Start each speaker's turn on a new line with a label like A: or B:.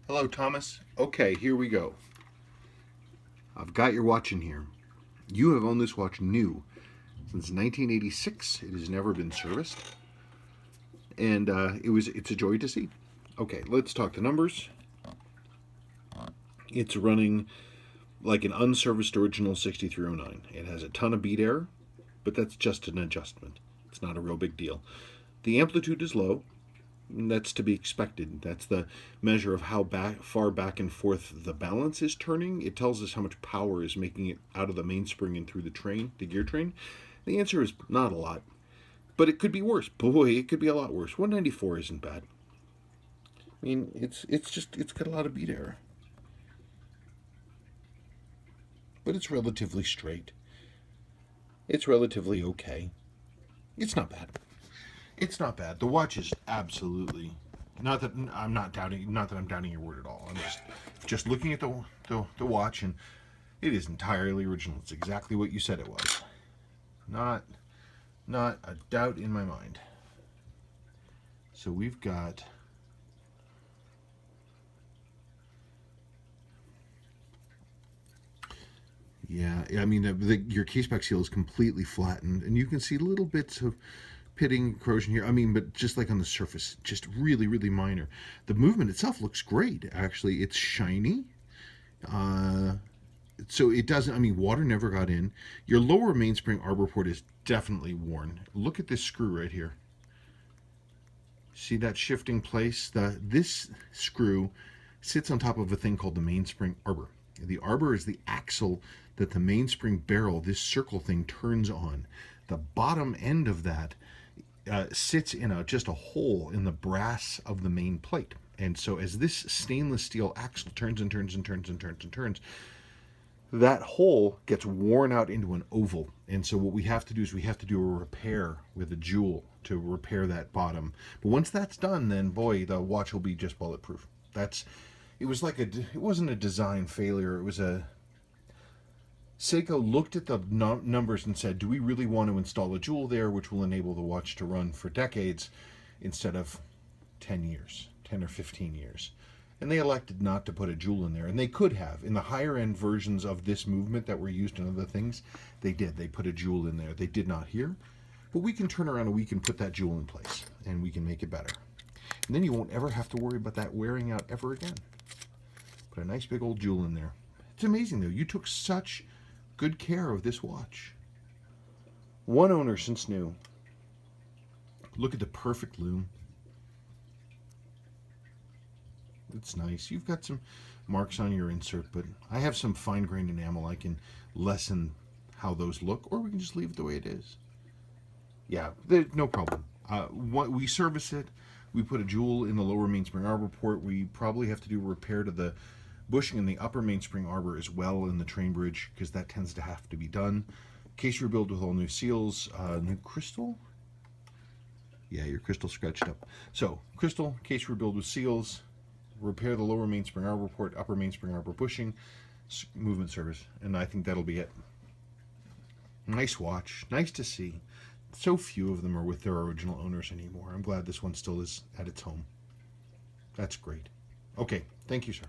A: Hello, Thomas. Okay, here we go. I've got your watch in here. You have owned this watch new since 1986. It has never been serviced, and it's a joy to see. Okay, let's talk the numbers. It's running like an unserviced original 6309. It has a ton of beat error, but that's just an adjustment. It's not a real big deal. The amplitude is low. That's to be expected. That's the measure of how far back and forth the balance is turning. It tells us how much power is making it out of the mainspring and through the gear train. The answer is not a lot, but it could be worse. Boy, it could be a lot worse. 194 isn't bad. I mean, it's got a lot of beat error, but it's relatively straight. It's relatively okay. It's not bad. It's not bad. The watch is absolutely not that I'm not doubting. Not that I'm doubting your word at all. I'm just looking at the watch, and it is entirely original. It's exactly what you said it was. Not a doubt in my mind. So we've got. Yeah, I mean, your case back seal is completely flattened, and you can see little bits of pitting corrosion here. I mean, but just like on the surface, just really, really minor. The movement itself looks great, actually. It's shiny. So it doesn't, I mean, water never got in. Your lower mainspring arbor port is definitely worn. Look at this screw right here. See that shifting place? This screw sits on top of a thing called the mainspring arbor. The arbor is the axle that the mainspring barrel, this circle thing, turns on. The bottom end of that sits in just a hole in the brass of the main plate. And so as this stainless steel axle turns and turns and turns and turns and turns, that hole gets worn out into an oval. And so what we have to do is we have to do a repair with a jewel to repair that bottom. But once that's done, then boy, the watch will be just bulletproof. It wasn't a design failure. It was Seiko looked at the numbers and said, do we really want to install a jewel there, which will enable the watch to run for decades instead of 10 years, 10 or 15 years? And they elected not to put a jewel in there. And they could have. In the higher end versions of this movement that were used in other things, they did. They put a jewel in there. They did not here. But we can turn around and we can put that jewel in place, and we can make it better. And then you won't ever have to worry about that wearing out ever again. Put a nice big old jewel in there. It's amazing, though. You took such good care of this watch. One owner since new. Look at the perfect loom. It's nice. You've got some marks on your insert, but I have some fine-grained enamel. I can lessen how those look, or we can just leave it the way it is. Yeah, no problem. We service it. We put a jewel in the lower mainspring arbor port. We probably have to do a repair to the bushing in the upper mainspring arbor as well in the train bridge, because that tends to have to be done. Case rebuild with all new seals, new crystal. Yeah, your crystal scratched up. So crystal, case rebuild with seals, repair the lower mainspring arbor port, upper mainspring arbor bushing, movement service, and I think that'll be it. Nice watch, nice to see. So few of them are with their original owners anymore. I'm glad this one still is at its home. That's great. Okay, thank you, sir.